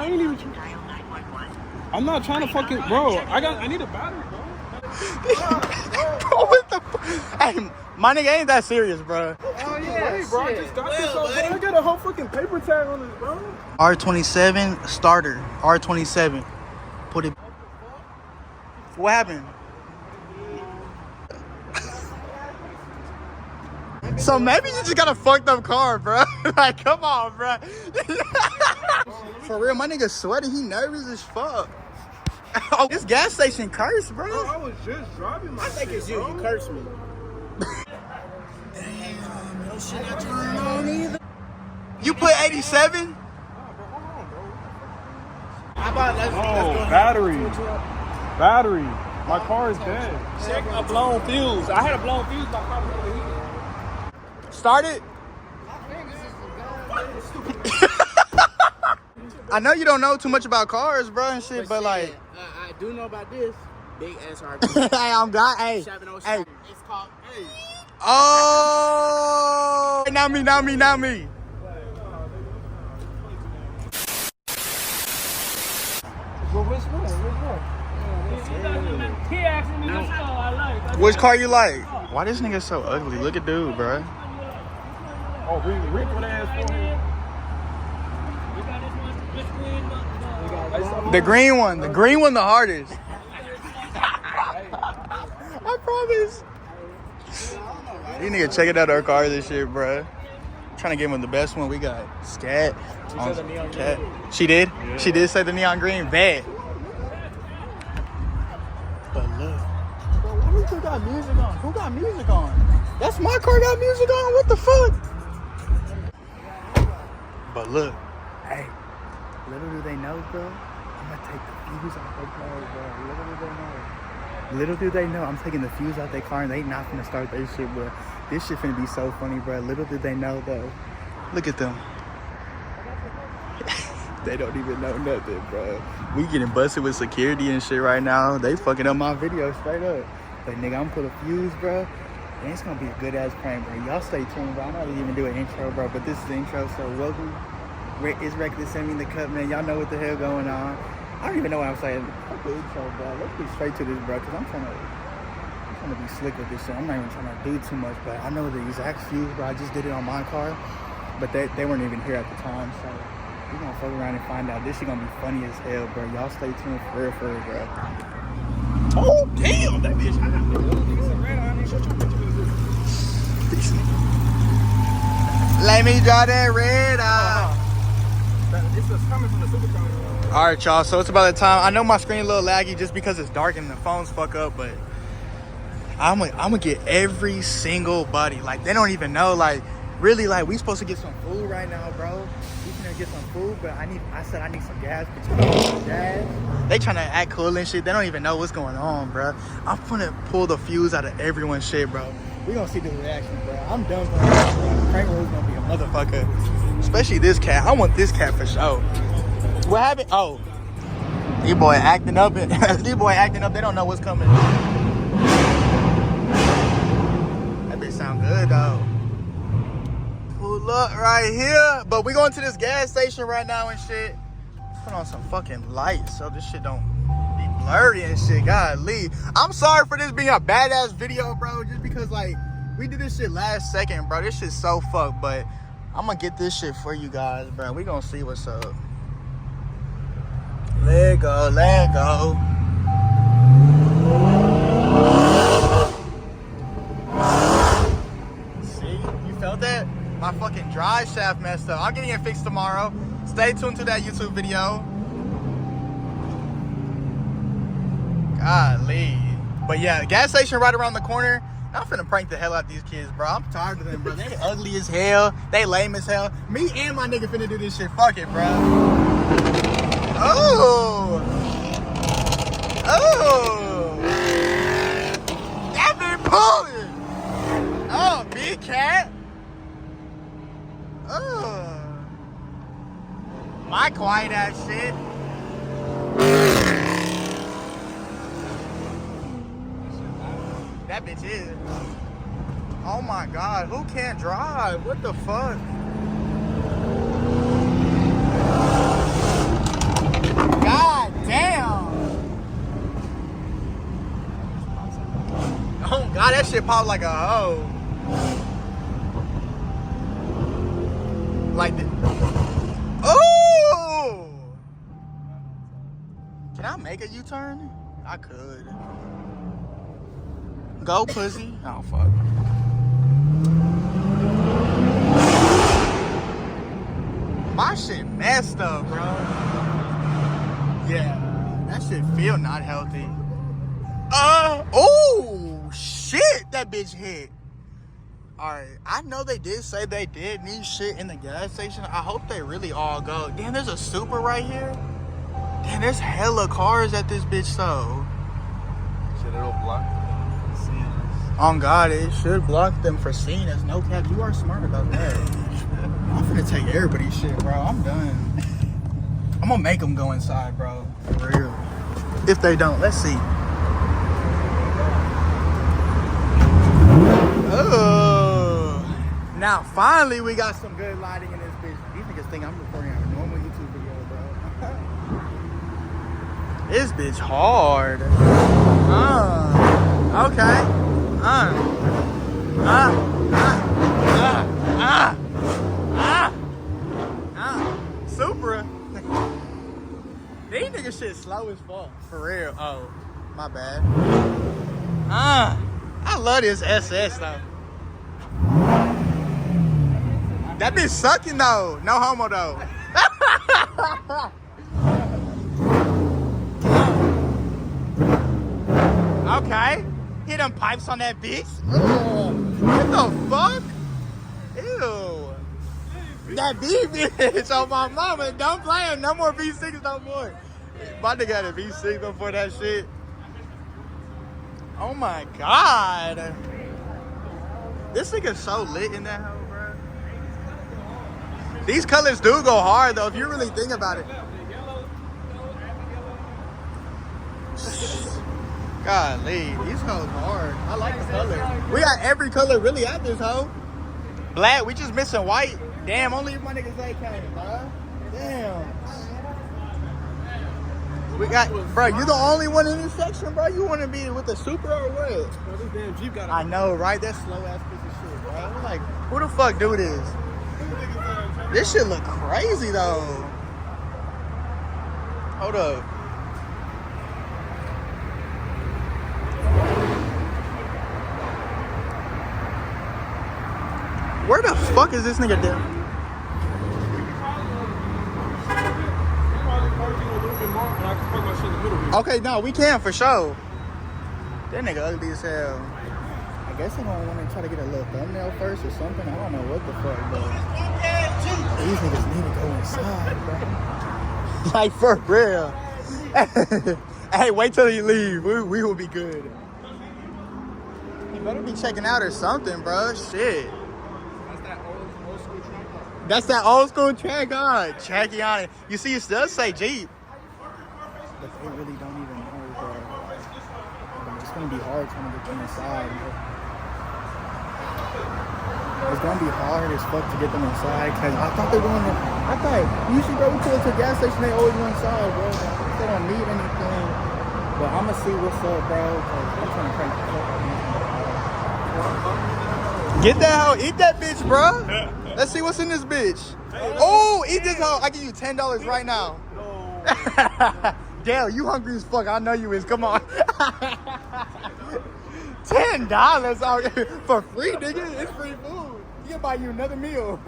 ain't even. I'm not trying to fucking, bro. I need a battery, bro. Bro, what the hey, my nigga ain't that serious, bro. Oh yeah, wait, bro. I just got this up, bro. I got a whole fucking paper tag on this, bro. R27 starter. R27. Put it. What happened? So maybe you just got a fucked up car, bro. Like, come on, bro. For real, my nigga sweaty. He nervous as fuck. Oh, this gas station cursed, bro. I was just driving my I think it's you. You cursed me. Damn, no shit not turning on either. You put 87? How about let's go battery. Battery. My car is dead. check a blown fuse. I had a blown fuse. My car was overheated. Start it. I know you don't know too much about cars, bro, and shit, but like, I do know about this. Big SRP. hey, I'm God. Hey, 707. hey. It's called. Hey. Oh, not me. Well, which one? He asked me which car I like. Which car you like? Why this nigga so ugly? Look at dude, bro. Oh, Rick, what ass for me? You got this one, this green, The green one, the hardest. I promise. You nigga checking out our cars and shit, bro. Trying to give him the best one we got. Scat. Cat. She did? Yeah. She did say the neon green. Bad. But look. Bro, who got music on? Who got music on? That's my car got music on? What the fuck? But look. Hey. Little do they know, bro. I'm gonna take the fuse out their car, bro. Little do they know. I'm taking the fuse out their car and they not gonna start their shit, bro. This shit finna be so funny, bro. Little did they know, though. Look at them. They don't even know nothing, bro. We getting busted with security and shit right now. They fucking up my video straight up. But nigga, I'm gonna put a fuse, bro. And it's gonna be a good ass prank, bro. Y'all stay tuned, bro. I'm not even do an intro, bro. But this is the intro, so welcome. It's Reckless send me the cut, man. Y'all know what the hell going on. I don't even know what I'm saying. Fuck the intro, bro. Let's get straight to this, bro. Cause I'm trying to be slick with this shit. I'm not even trying to do too much, but I know the exact fuse, bro. I just did it on my car, but they weren't even here at the time, so we're gonna fuck around and find out. This shit gonna be funny as hell, bro. Y'all stay tuned for real, bro. Oh damn, that bitch hot. Let me draw that red eye. This is coming from the supercar. All right, y'all. So it's about the time. I know my screen a little laggy just because it's dark and the phones fuck up, but I'm gonna get every single buddy. Like, they don't even know. Like, really, like, we supposed to get some food right now, bro. We gonna get some food, but I said I need some gas. They trying to act cool and shit. They don't even know what's going on, bro. I'm gonna pull the fuse out of everyone's shit, bro. We gonna see the reaction, bro. I'm done for this, bro. Frank Roll's gonna be a motherfucker. Especially this cat. I want this cat for sure. What happened? Oh, these boy acting up. They don't know what's coming. That bitch sound good though. Pull up right here. But we going to this gas station right now and shit. Put on some fucking lights so this shit don't be blurry and shit. Golly. I'm sorry for this being a badass video, bro. Just because, like, we did this shit last second, bro. This shit's so fucked, but I'm gonna get this shit for you guys, bro. We gonna see what's up. Let go. See? You felt that? My fucking drive shaft messed up. I'm getting it fixed tomorrow. Stay tuned to that YouTube video. Golly. But yeah, the gas station right around the corner. I'm finna prank the hell out of these kids, bro. I'm tired of them, bro. They ugly as hell. They lame as hell. Me and my nigga finna do this shit. Fuck it, bro. Oh. That been pulling. Oh, big cat. Oh. My quiet ass shit. That bitch is. Oh my God, who can't drive? What the fuck? shit pop like a hoe. Like this. Oh! Can I make a U-turn? I could. Go, pussy. Oh, fuck. My shit messed up, bro. Yeah, that shit feel not healthy. Oh, shit, that bitch hit. Alright, I know they did say they did need shit in the gas station. I hope they really all go. Damn, there's a Super right here. Damn, there's hella cars at this bitch, though. Should it'll block them? On God, it should block them for seeing us. No cap, you are smart about that. I'm finna take everybody's shit, bro. I'm done. I'm gonna make them go inside, bro. For real. If they don't, let's see. Oh. Now, finally, we got some good lighting in this bitch. These niggas think I'm recording a normal YouTube video, bro. This bitch hard. Okay. Supra. These niggas shit slow as fuck. For real. Oh, my bad. I love this SS though. That bitch sucking though. No homo though. Okay. Hit them pipes on that bitch. Ugh. What the fuck? Ew. That B bitch on my mama. Don't play him. No more V6 no more. My nigga had a V6 before that shit. Oh my God. This nigga's so lit in that hoe, bro. These colors do go hard though, if you really think about it. Golly, these hoes hard. I like the color. We got every color really at this hoe. Black, we just missing white. Damn, only if my niggas they came, bro. Damn. We got, bro, you the only one in this section, bro. You want to be with the Supra or what? Bro, this damn Jeep got I know, right? That slow ass piece of shit, bro. Like, who the fuck do this? This shit look crazy though. Hold up. Where the fuck is this nigga doing? Okay, no, we can for sure. That nigga ugly as hell. I guess I don't want to try to get a little thumbnail first or something. I don't know what the fuck, but these niggas need to go inside, bro. Like for real. Hey, wait till you leave. We will be good. You better be checking out or something, bro. Shit. That's that old school track on. Checky on it. You see, it does say Jeep. But they really don't even know, bro. It's gonna be hard trying to get them inside, bro. It's gonna be hard as fuck to get them inside, cause I thought usually go to a gas station, they always go inside, bro. They don't need anything. But I'ma see what's up, bro, cause I'm trying to crank the fuck up. Get that hoe, eat that bitch, bro. Let's see what's in this bitch. Oh, eat this hoe. I give you $10 right now. Dale, you hungry as fuck. I know you is. Come on. $10 out for free, nigga. It's free food. You can buy you another meal.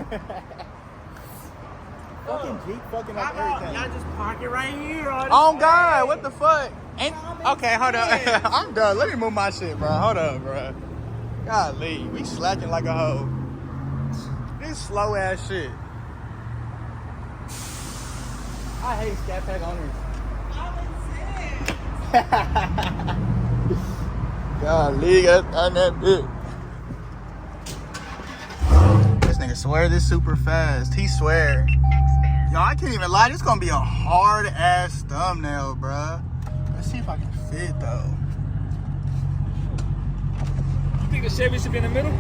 Fucking Jeep fucking up everything. Y'all just park it right here. Oh, God. What the fuck? Okay, hold up. I'm done. Let me move my shit, bro. Hold up, bro. Golly, we slacking like a hoe. This slow ass shit. I hate ScatPack owners. Golly, on that bitch. This nigga swear this super fast. He swear. Yo, I can't even lie. This gonna be a hard ass thumbnail, bruh. Let's see if I can fit though. You think the Chevy should be in the middle?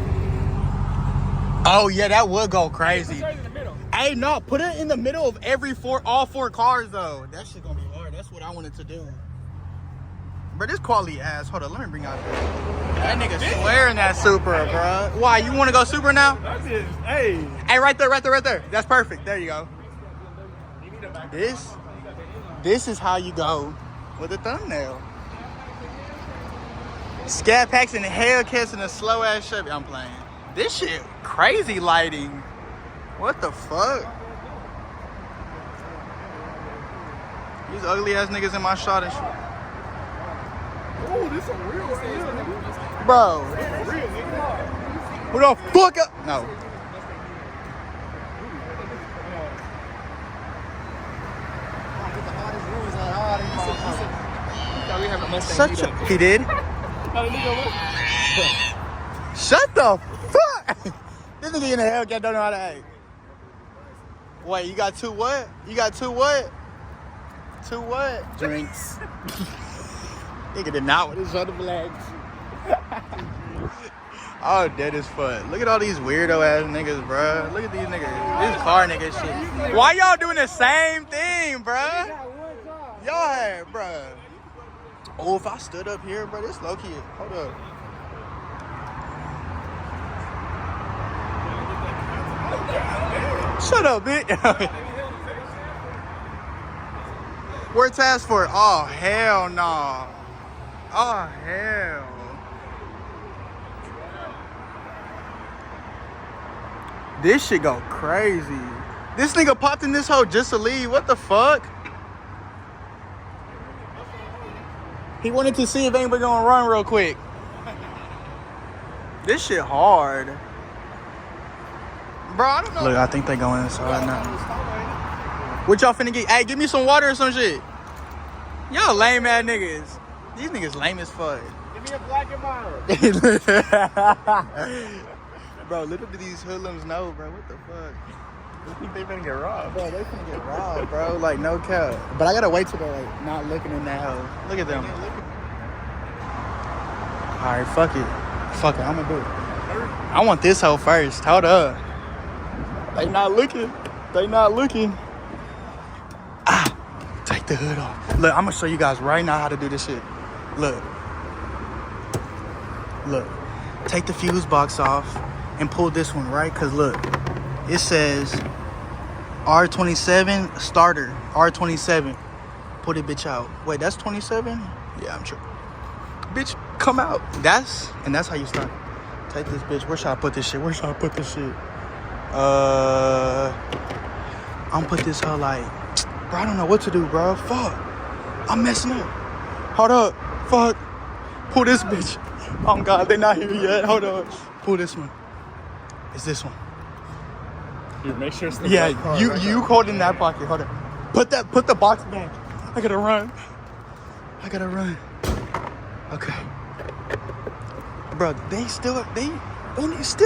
Oh yeah, that would go crazy. Put it in the middle. Hey, no, put it in the middle of all four cars though. That shit gonna be hard. That's what I wanted to do. Bro, this quality ass. Hold on, let me bring out this. That nigga swearing that Supra, bro. Why, you want to go Supra now? Hey. Hey, right there, right there, right there. That's perfect. There you go. This is how you go with a thumbnail. ScatPacks and Hellcats and a slow ass Chevy. I'm playing. This shit crazy lighting. What the fuck? These ugly ass niggas in my shot and shit. Oh, this some real nigga. Bro. Real nigga. Who the fuck up? No. Such a, he did? Shut the fuck! This nigga in the Hellcat don't know how to act. Wait, you got two what? You got two what? Two what? Drinks. Nigga did not with his other flags. Oh, dead as fuck. Look at all these weirdo ass niggas, bro. Look at these niggas. These car niggas shit. Why y'all doing the same thing, bro? Y'all had, bro. Oh, if I stood up here, bro, this low key. Hold up. Shut up, bitch. Where task for it? Oh, hell no. Oh, hell. This shit go crazy. This nigga popped in this hole just to leave. What the fuck? He wanted to see if anybody gonna run real quick. This shit hard. Bro, I don't know. Look, I think they going inside now. What y'all finna get? Hey, give me some water or some shit. Y'all lame ass niggas. These niggas lame as fuck. Give me a black and mild. Bro, little do these hoodlums know, bro. What the fuck? You think they finna get robbed? Bro, they finna get robbed, bro. Like, no cap. But I gotta wait till they're like not looking in that hole. Look at them. Alright, fuck it. Fuck it, I'm gonna do it. I want this hoe first. Hold up. They not looking. They not looking. Ah, take the hood off. Look, I'm gonna show you guys right now how to do this shit. Look. Look. Take the fuse box off and pull this one, right? Cause look, it says R27 starter, R27. Pull the bitch out. Wait, that's 27? Yeah, I'm sure. Bitch, come out. That's how you start. Take this bitch. Where should I put this shit? Where should I put this shit? I'm put this hoe like, bro, I don't know what to do, bro. Fuck. I'm messing up. Hold up. Fuck. Pull this bitch. Oh God, they not here yet. Hold on. Pull this one. It's this one. Dude, make sure it's the yeah, card you right you hold in that pocket. Hold on. Put the box back. I gotta run. Okay. Bro, they still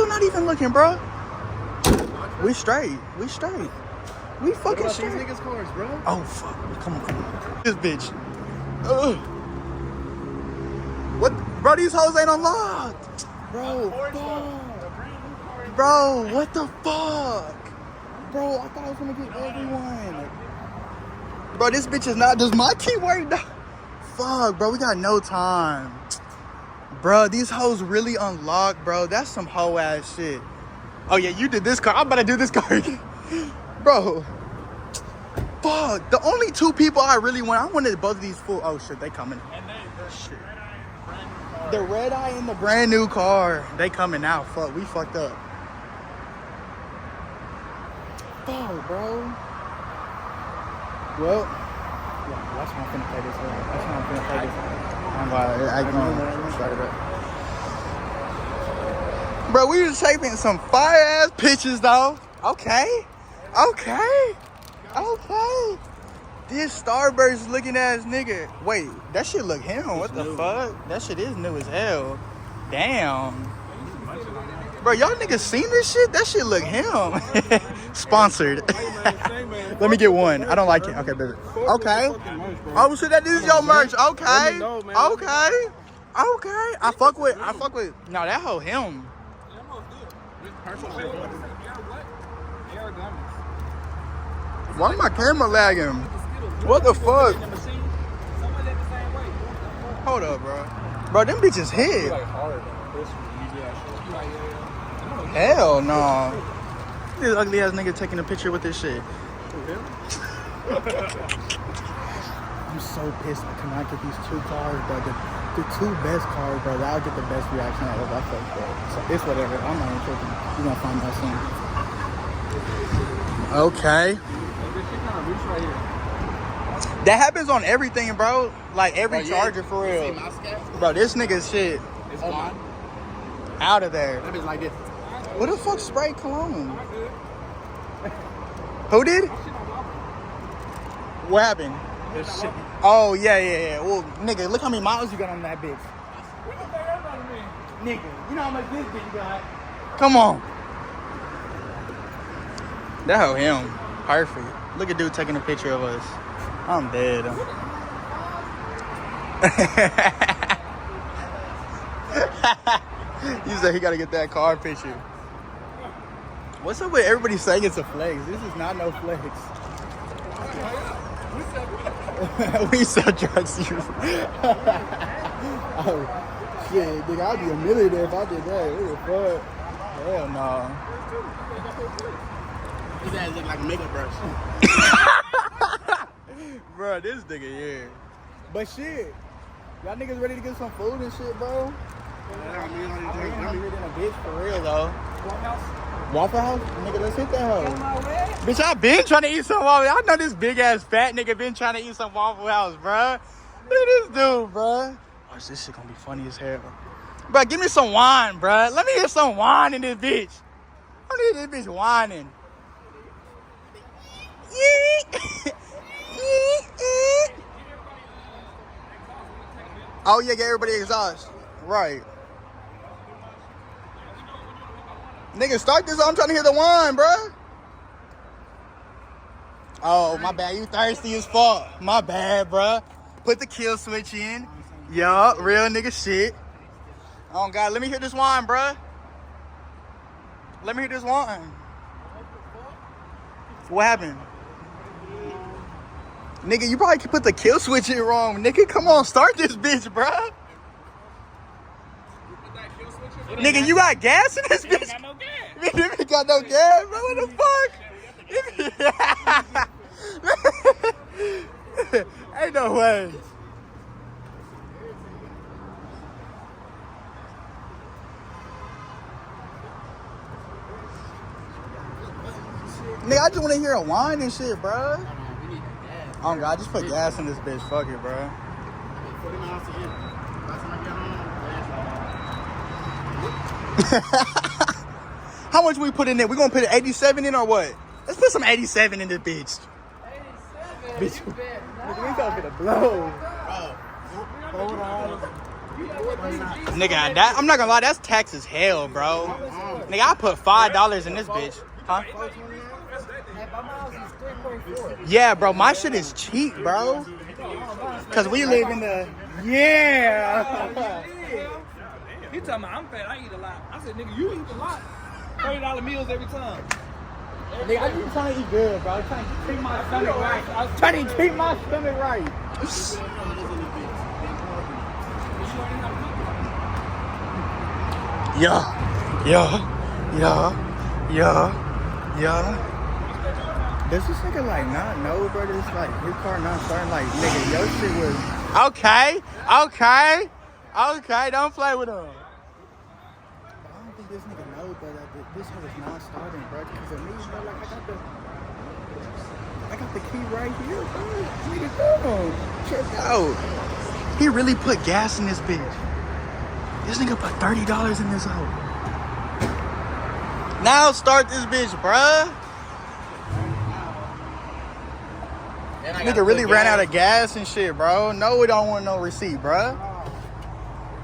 not even looking, bro. We straight. We fucking straight. These niggas' cars, bro. Oh fuck. Come on. This bitch. What? Bro, these hoes ain't unlocked. Bro, what the fuck? Bro, I thought I was gonna get everyone. Bro, this bitch is not. Does my key work? Fuck, bro, we got no time. Bro, these hoes really unlocked, bro. That's some hoe ass shit. Oh yeah, you did this car. I'm about to do this car again. Bro. Fuck. The only two people I really want. I wanted both of these full. Oh shit, they coming. Shit. The red eye in the brand new car. They coming out. Fuck, we fucked up. Fuck, bro. Well, yeah, that's how I'm finna play this. That's how I'm finna play this. Bro, we was taking some fire ass pictures though. Okay. This Starburst looking ass nigga. Wait, that shit look him. What the fuck? That shit is new as hell. Damn. Bro, y'all niggas seen this shit? That shit look him. Sponsored. Let me get one. I don't like it. Okay, baby. Okay. Oh shit, that is your merch. Okay. Okay. I fuck with. No, that hoe him. Why my camera lagging? What the fuck? Hold up, bro. Bro, them bitches hit. Hell no. This ugly ass nigga taking a picture with this shit. I'm so pissed I cannot get these 2 cars, bro. The 2 best cars, bro. I'll get the best reaction out of that fuck, bro. So it's whatever. I'm not even tripping. You're gonna find out soon. Okay. That happens on everything, bro. Like every charger for real. Bro, this nigga's shit. It's gone. Out of there. That is like this. What the fuck sprayed cologne? Who did? What happened? Oh, yeah. Well, nigga, look how many miles you got on that bitch. Nigga, you know how much this bitch got. Come on. That hoe him. Perfect. Look at dude taking a picture of us. I'm dead. He said he gotta get that car picture. What's up with everybody saying it's a flex? This is not no flex. We sell drugs. Oh shit, nigga, I'd be a millionaire if I did that. What the fuck? Hell no. His ass look like a makeup brush. Bro, this nigga, yeah. But shit, y'all niggas ready to get some food and shit, bro? I'm hungrier than a bitch for real, though. Waffle House? Nigga, let's hit that hoe. Bitch, I been trying to eat some Waffle House. I know this big ass fat nigga been trying to eat some Waffle House, bro. Look at this dude, bro. Watch, this shit gonna be funny as hell. Bro, give me some wine, bro. Let me hear some wine in this bitch. I need this bitch whining. Oh, yeah, get everybody exhaust. Right. Nigga, start this. I'm trying to hear the wine, bro. Oh, my bad. You thirsty as fuck. My bad, bro. Put the kill switch in. Yup, real nigga shit. Oh, God. Let me hear this wine, bro. Let me hear this wine. What happened? Nigga, you probably could put the kill switch in wrong. Nigga, come on. Start this bitch, bro. Nigga, you got gas in this bitch? Nigga got no gas, bro. What the fuck? Ain't no way. Nigga, I just want to hear a whine and shit, bro. Oh, God, just put gas in this bitch. Fuck it, bro. 40 miles to get. How much we put in there? We gonna put 87 in or what? Let's put some 87 in this bitch. 87? Bitch, we talking to blow. Hold on. Nigga, that, I'm not gonna lie, that's tax as hell, bro. Nigga, I put $5 in this bitch. Huh? Yeah, bro, my shit is cheap, bro. Cause we live in the, yeah. He talking about I'm fat, I eat a lot. I said, nigga, you eat a lot. $30 meals every time. Nigga, I just trying to eat good, bro. I'm trying to treat my stomach right. I was trying to treat my stomach right. Yeah. Does this nigga like not know, bro? This like his car not starting. Like, nigga, your shit was. Okay. Don't play with him. I don't think this nigga knows, bro, that this shit is not starting, bro. Because of me, bro, like I got the key right here, bro. Nigga, come on, check out. He really put gas in this bitch. This nigga put $30 in this hoe. Now start this bitch, bruh. Nigga really ran out of gas and shit, bro. No, we don't want no receipt, bruh.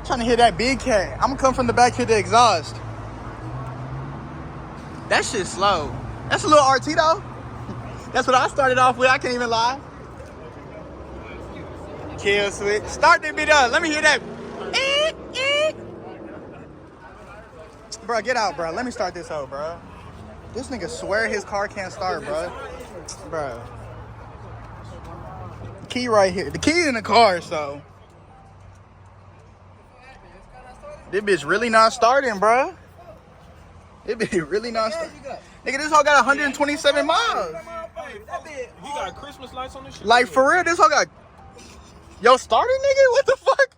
Trying to hit that big cat. I'm gonna come from the back, hit the exhaust. That shit's slow. That's a little RT though. That's what I started off with. I can't even lie. Kill switch. Start that bitch up. Let me hear that. Bro, get out, bro. Let me start this hoe, bro. This nigga swear his car can't start, bro. Bro. Key right here. The key in the car, so. This bitch really not starting, bro. It be really not starting. Nigga, this hoe got 127 miles. He got Christmas lights on this shit. Like, for real, this hoe got... Yo, starting, nigga? What the fuck?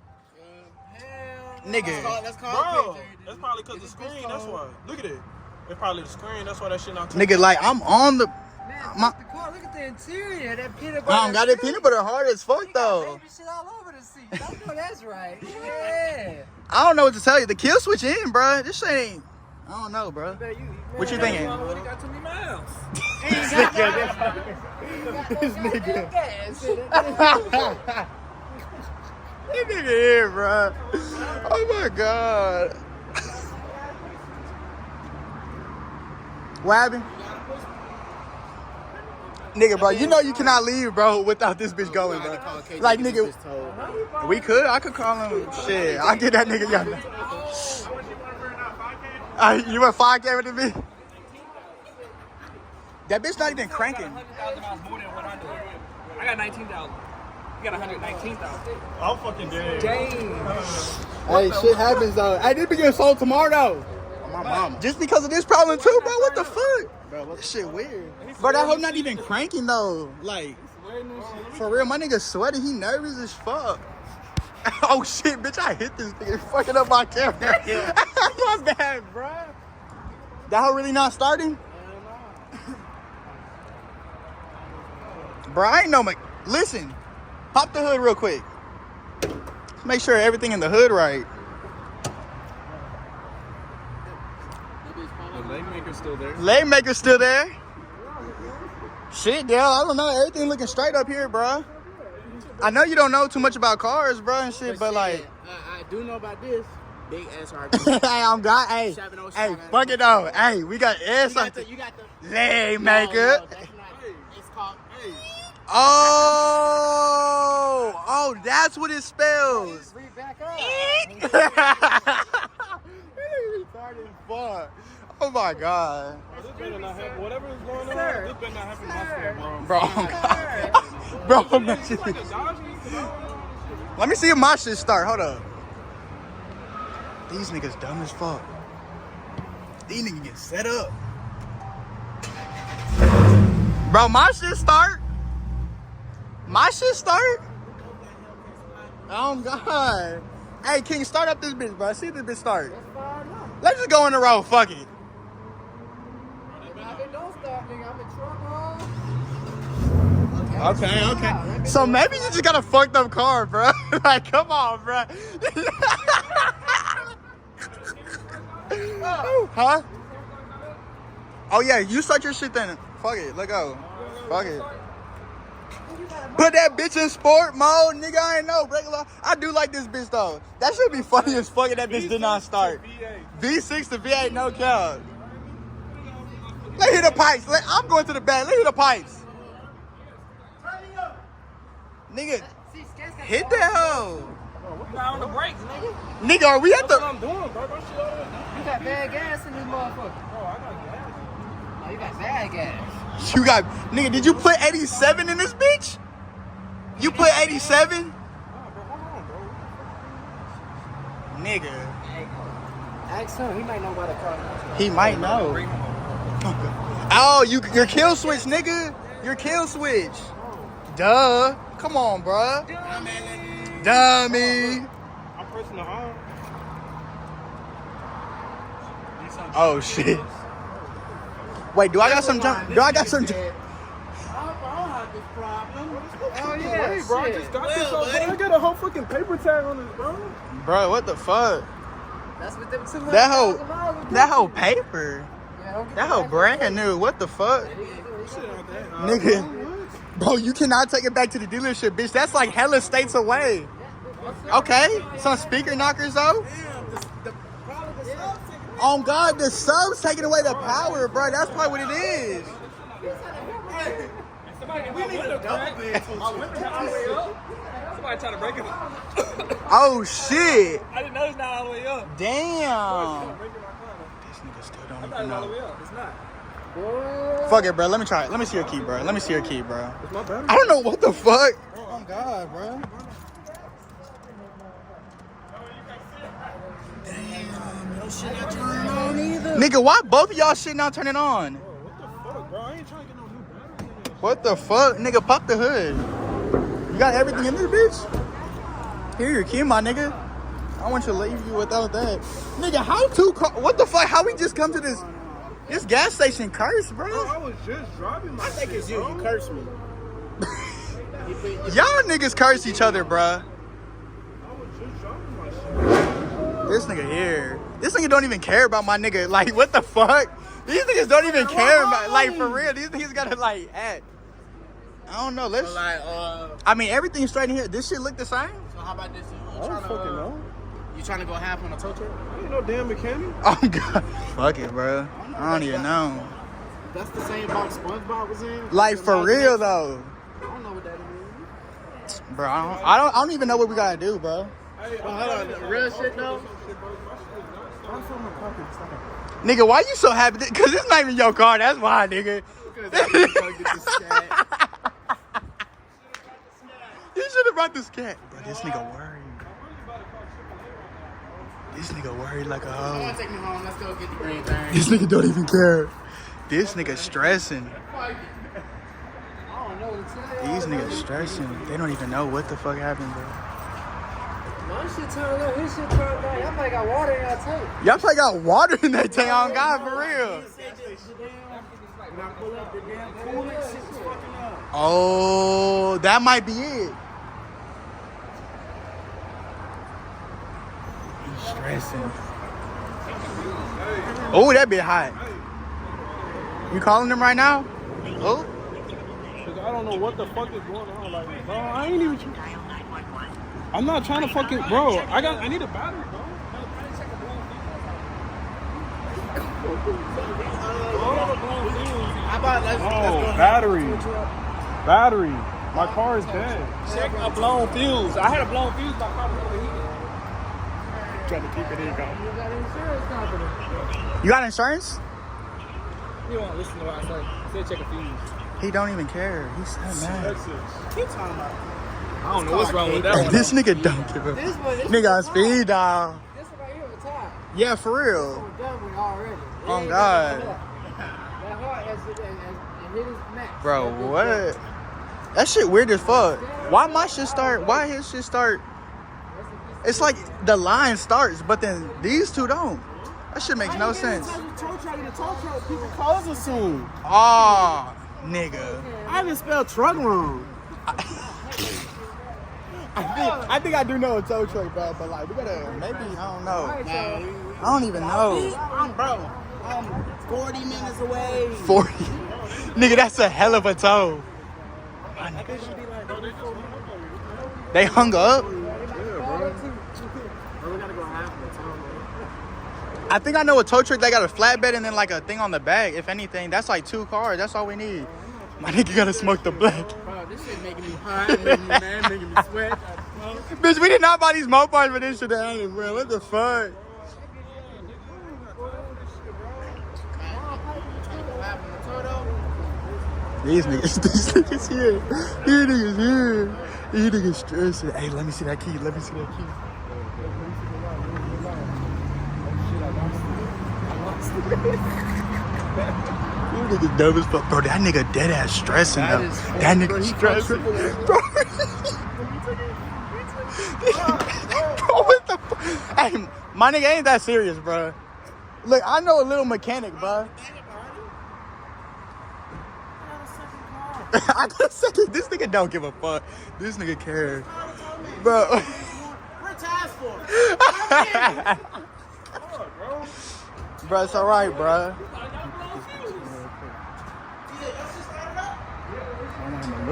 Nigga. Bro, that's probably because the screen, that's why. Look at it. It's probably the screen, that's why that shit not... Nigga, like, I'm on the... Man, the car, look at the interior. That peanut butter. I don't got that peanut butter hard as fuck, though. Baby shit all over the seat. I know that's right. Yeah. I don't know what to tell you. The kill switch in, bro. This shit ain't... I don't know, bro. What you thinking? He got too many miles. This nigga. This nigga here, bro. Oh my god. What happened? Nigga, bro, you know you cannot leave, bro, without this bitch going, bro. Like, nigga, we could. I could call him. Shit, I'll get that nigga young. You went 5K with the bitch? That bitch not even cranking. 100,000 miles more than 100. I got 19,000. You got 119,000. I'm fucking dead. Dang. Hey, shit happens, though. Hey, this be getting sold tomorrow, though. My mama. Just because of this problem, too, bro? What the fuck? Bro, this shit weird. Bro, that hoe not even cranking, though. Like, for real, my nigga sweating. He nervous as fuck. Oh, shit, bitch, I hit this nigga. Fucking up my camera. My bad, bro. That hoe really not starting? Bro, I ain't no... Listen, pop the hood real quick. Let's make sure everything in the hood right. The leg maker's still there. Leg maker's still there. Shit, Dale, I don't know. Everything looking straight up here, bro. I know you don't know too much about cars, bro, and shit, but like... I do know about this. Big ass Hey, I'm God. Hey, hey, fuck it though. Hey, we got ass something. You got the Leg maker. No, that's not. It's called. Oh, that's what it spells. Read back up. Oh my god. This better not happen. Whatever is going on, this better not happen to my phone, bro. Bro, I'm not serious. Let me see if my shit start. Hold up. These niggas dumb as fuck. These niggas get set up. Bro, my shit start. My shit start. Oh god. Hey, King, start up this bitch, bro. See if this bitch start. Let's just go in a row. Fuck it. If it don't start, nigga, I'm in trouble. Okay. So maybe you just got a fucked up car, bro. Like, come on, bro. Huh? Oh yeah, you start your shit then. Fuck it, let go. Fuck it. Put that bitch in sport mode, nigga. I ain't know. Regular. I do like this bitch though. That should be funny as fuck if that bitch did not start. V6 to V8, no cap. Let's hit the pipes. I'm going to the back. Let's hit the pipes. Nigga, hit that hoe. You got on the brakes, nigga. Nigga, are we at That's what the... I'm doing, bro. Don't shit up. You got bad gas in this motherfucker. Bro, I got gas. Oh, you got bad gas. You got... Nigga, did you put 87 in this bitch? You put 87? Nah, bro, hold on, bro. Nigga. Ask him. He might know about the car. He might know. Oh, your kill switch, nigga. Your kill switch. Duh. Come on, bruh. Dummy. I'm pressing the arm. Oh, shit. Wait, do I got some jump? Do I got some jump? I don't have this problem. Oh, Wait, yeah. bro, I just got this up, bro. I got a whole fucking paper tag on this, bro. Bro, what the fuck? That's what them 200,000 That whole miles paper. Yeah, don't get That whole brand new. What the fuck? Nigga. Bro, you cannot take it back to the dealership, bitch. That's like hella states away. Okay. Some speaker knockers, though. Oh, God, the sub's taking away the power, bro. That's probably what it is. Somebody trying to break it. Oh, shit. I didn't know it's not all the way up. Damn. This nigga still don't I thought even it was all the know. way up. It's not. Fuck it, bro. Let me try it. Let me see your key, bro. Let me see your key, bro. It's my battery. I don't know what the fuck. Oh, God, bro. Damn. shit not turning on either. Nigga, why both of y'all shit not turning on? Bro, what the fuck, bro? I ain't trying to get no new batteries in this. What the fuck? Nigga, pop the hood. You got everything in this bitch? Here, your key, my nigga. I want you to leave you without that. Nigga, how two car? What the fuck? How we just come to this gas station curse, bro? Bro, I was just driving my I think it's you. bro. You cursed me. Y'all niggas curse each other, bruh. I was just driving my shit. This nigga here. This nigga don't even care about my nigga. Like, what the fuck? These niggas don't even care about, like, for real. These niggas gotta, like, act. I don't know. Let's. I mean, everything's straight in here. This shit look the same? So how about this? I don't fucking know. You trying to go half on a tow truck? I ain't no damn mechanic. Oh, God. Fuck it, bro. I don't even know. That's the same box SpongeBob was in? Like, for real, though. I don't know what that is. Bro, I don't even know what we gotta do, bro. Hey, hold on. Real shit, though? Nigga, why you so happy? Cause it's not even your car. That's why, nigga. Because I need to go get the scat. You should have brought the scat. Bro, this nigga worried. This nigga worried like a Come hoe. on, take me home. Let's go get the green thing. This nigga don't even care. This nigga stressing. I don't know what to tell you. These niggas stressing. They don't even know what the fuck happened, bro. My shit turned on, his shit turned down. Y'all probably got water in y'all tank. Y'all probably got water in that tank on God, for real. When I pull up the damn coolant, shit was fucking up. Oh, that might be it. He's stressing. Oh, that bit hot. You calling them right now? Oh. Cause I don't know what the fuck is going on. Like, bro, I ain't even. I'm not trying to fucking, bro. I need a battery, bro. How about let's Oh, go battery. My car is dead. Check a blown fuse. I had a blown fuse. My car was overheating. Trying to keep it in, go. You got insurance company. You got insurance? You don't listen to what I say. Still check a fuse. He don't even care. He's so mad. That's it. Keep talking about I don't know what's wrong with that one. This nigga don't give a This one, nigga on speed dial. this one right here was tied. Yeah, for real. We're done with it already. It Oh, ain't God. got that hard as it hit his max. Bro, what? That shit weird as fuck. Why my shit start? Why his shit start? It's like the line starts, but then these two don't. That shit makes no sense. Tow truck, people close us soon. Oh, nigga. I even spelled truck wrong. I think I do know a tow truck, bro, but like we gotta maybe I don't know. I don't even know. I'm 40 minutes away. 40. Nigga, that's a hell of a tow. They hung up. Bro, we gotta go half the time. I think I know a tow truck that got a flatbed and then like a thing on the back. If anything, that's like 2 cars. That's all we need. My nigga gotta smoke the black. Bro, this shit making me hot, making me mad, making me sweat. Bitch, we did not buy these mopars for this shit to happen, bro. What the fuck? These niggas here. These niggas here. These niggas stressing. Hey, let me see that key. Let me see that key. You niggas dumb as fuck. Bro, that nigga dead ass stressing though. That nigga stressing. Bro, bro, what the fuck? Hey, my nigga ain't that serious, bro. Look, I know a little mechanic, bro. I got a second. This nigga don't give a fuck. This nigga cares. Bro. We're task force. Bro, it's alright, bro.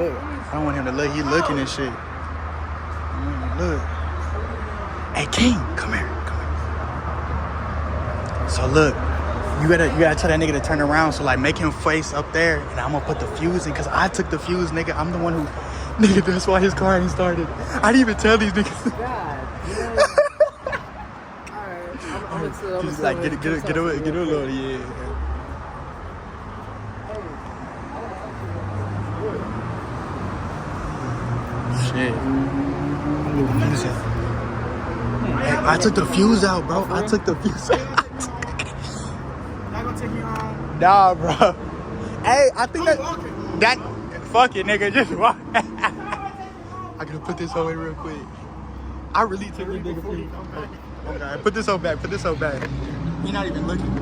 I don't want him to look. He looking and shit. I want him to look. Hey, King, come here. So look, you gotta tell that nigga to turn around. So like, make him face up there, and I'm gonna put the fuse in, cause I took the fuse, nigga. I'm the one who, nigga. That's why his car ain't started. I didn't even tell these niggas. God. Alright. I'm Just like get a little, yeah. Shit. Hey, I took the fuse out, bro. I took the fuse out. Nah, bro. Hey, I think that fuck it, nigga. Just walk. I gotta put this away real quick. I really took this nigga free. Okay, put this on back. Put this on back. You're not even looking.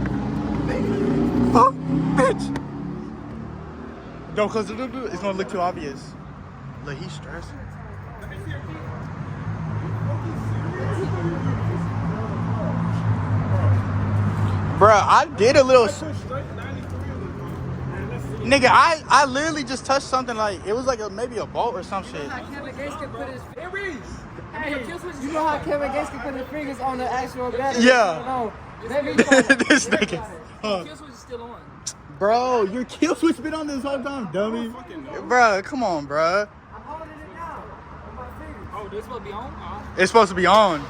Fuck, bitch. No, cause it's gonna look too obvious. Look, he's stressing. Bruh, I did a little. Nigga, I literally just touched something like it was like maybe a bolt or some shit. You know how Kevin Gates can put his fingers on the actual battery? Yeah. This nigga. Kill switch is still on. Bro, your kill switch been on this whole time, dummy. Bro, come on, bro. I'm holding it down with my fingers. Oh, this supposed to be on? It's supposed to be on.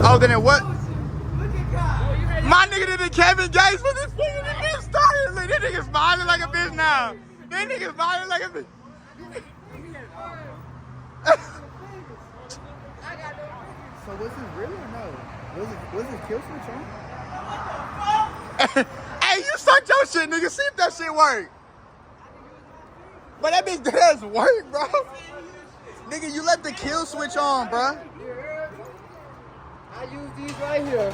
Oh, then it what? Look at God. My nigga did Kevin Gates with his finger to get started. Look, that nigga's smiling like a bitch now. That nigga's smiling like a bitch. So was this real or no? Was his kill switch on? Hey, you suck your shit, nigga. See if that shit work. But that bitch does work, bro. Nigga, you left the kill switch on, bro. I use these right here.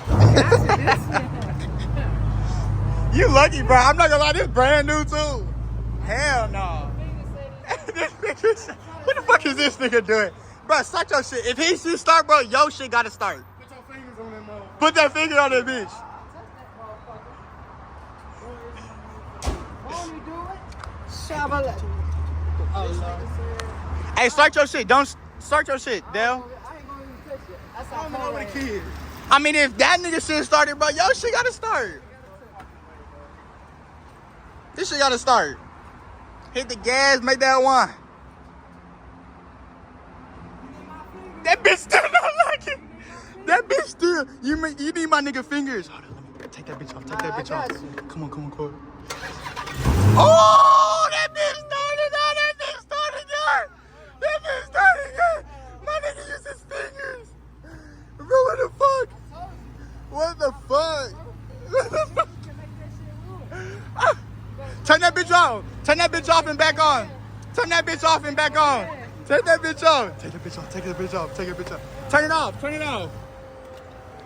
You lucky, bro. I'm not gonna lie, this brand new too. Hell no. What the fuck is this nigga doing? Bro, start your shit. If he should start, bro, your shit gotta start. Put your fingers on that motherfucker. Put that finger on that bitch. Won't you do it? Shabba. Oh, Lord. Hey, start your shit. Don't start your shit, Dale. I ain't gonna even touch it. That's how far with a kid. I mean, if that nigga shit started, bro, your shit gotta start. This shit gotta start. Hit the gas, make that one. That bitch still not liking. That bitch still. You need my nigga fingers. Hold on, let me take that bitch off. Take that bitch off. Come on, come on, come on. Oh, that bitch started. Oh, that bitch started good. That bitch started good. My nigga used his fingers. Bro, what the fuck? What the fuck? What the fuck? Turn that bitch off. Turn that bitch off and back on. Turn that bitch off and back on. Take that bitch off. Take that bitch off. Take that bitch off. Take that bitch off. Turn it off. Turn it off.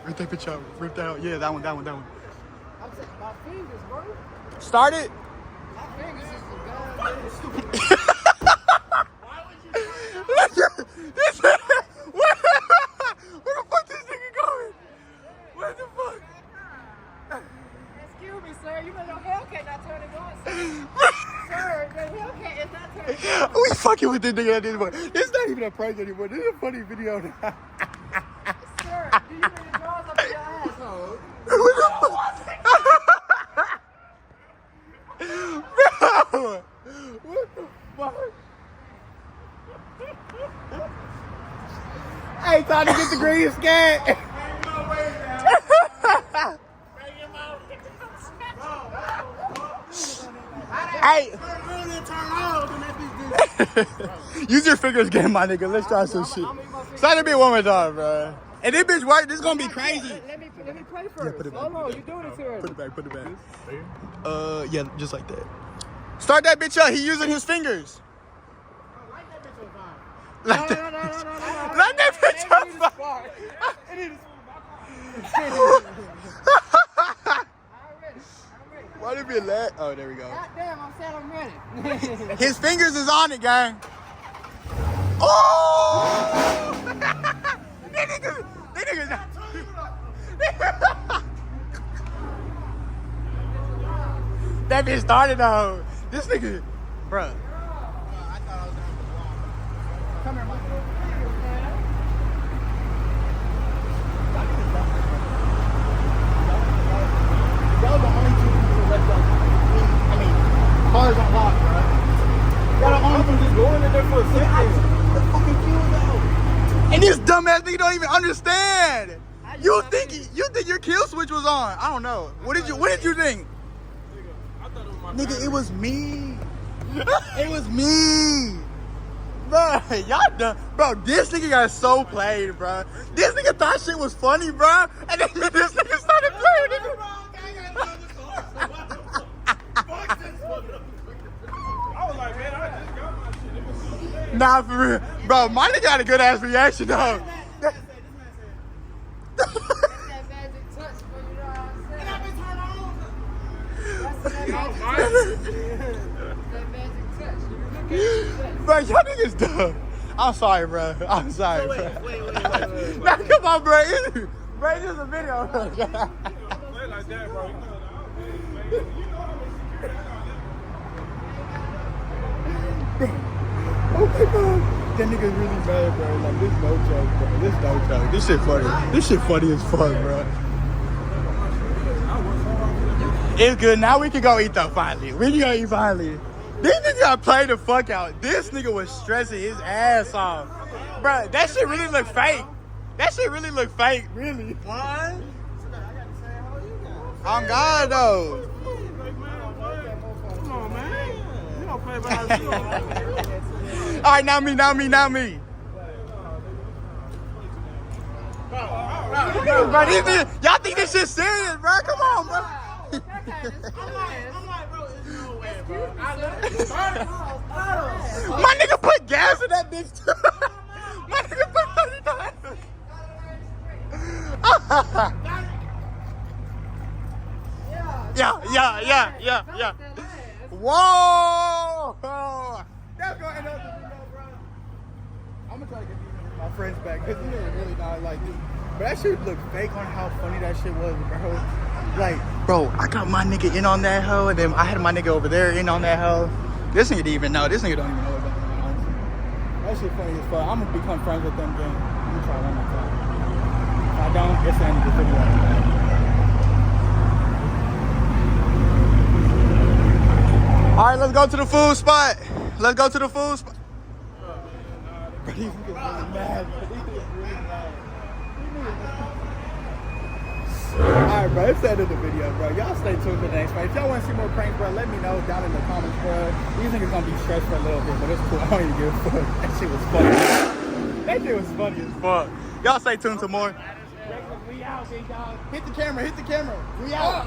Rip that bitch out. Rip that out. Yeah, that one. I'm saying my fingers, bro. Start it. My fingers is the goddamn stupid. Look at this. Where the fuck this nigga going? Where the fuck? Excuse me, sir. You better know Hellcat not turning on, sir. Sir, the Hellcat is not turning on. We fucking with this nigga at this point. It's not even a prank anymore. This is a funny video now. Sir, do you need the drawers up in your asshole? What the fuck? Bro! What the fuck? Hey, time to get the green scan. Hey. Use your fingers again, my nigga. Let's try some shit. Start the beat one more time, bro. And this bitch work, this is gonna be crazy. Let me pray first. Yeah, put it back. Hold on, you're doing it to her. Put it back, put it back. Yeah, just like that. Start that bitch up. He using his fingers. Light that bitch up. Light that bitch up. Why did it be lag? Oh, there we go. God damn, I'm saying I'm ready. His fingers is on it, gang. Oh! That nigga. That bitch started though. This nigga, bruh. Come here, Michael. Y'all the only two people left on. I mean, cars unlocked, bro. Y'all the only people just going in there for a second. The fucking fuel though. And this dumbass nigga don't even understand. You think your kill switch was on? I don't know. What did you think? Nigga, it was me. It was me. Bro, y'all done. Bro, this nigga got so played, bro. This nigga thought shit was funny, bro. And then this nigga started playing. Nah, for real. Bro, my nigga got a good ass reaction, though. That's that magic touch, but you know what I'm saying? And I've been turned on. That's that magic touch. You look at it. Bro, y'all niggas dumb. I'm sorry, bro. I'm sorry, bro. Wait. Nah, come on, bro. Bro, this is a video. Play like that, bro. Okay, bro. That nigga's really mad, bro. Like, this no joke, bro. This no joke. This shit funny. This shit funny as fuck, bro. It's good. Now we can go eat though, finally. We can go eat finally. This nigga got played the fuck out. This nigga was stressing his ass off. Bro, that shit really look fake. That shit really look fake. Really. What? On God, though. Come on, man. You don't play by yourself. All right, now me. Bro, Bro, these niggas, y'all think this shit serious, bro? Come on, bro. I'm like, bro, there's no way, bro. My nigga put gas in that bitch too. My nigga put Yeah. Whoa! That's gonna end up the video, bro. I'm gonna try to get my friends back because you niggas really not like this. But that shit look fake on how funny that shit was, bro. Like, bro, I got my nigga in on that hoe, and then I had my nigga over there in on that hoe. This nigga didn't even know. This nigga don't even know what's going on, honestly. That shit funny as fuck. I'm gonna become friends with them again. Let me try one more time. If I don't, it's the end of the video. All right, let's go to the food spot. Let's go to the food spot. Bro, these niggas really mad. Alright, bro, it's the end of the video, bro. Y'all stay tuned for the next one. If y'all want to see more pranks, bro, let me know down in the comments, bro. These niggas gonna be stressed for a little bit, but it's cool. I don't even give a fuck. That shit was funny. That shit was funny as fuck. Y'all stay tuned to more. We out, big dog. Hit the camera. We out.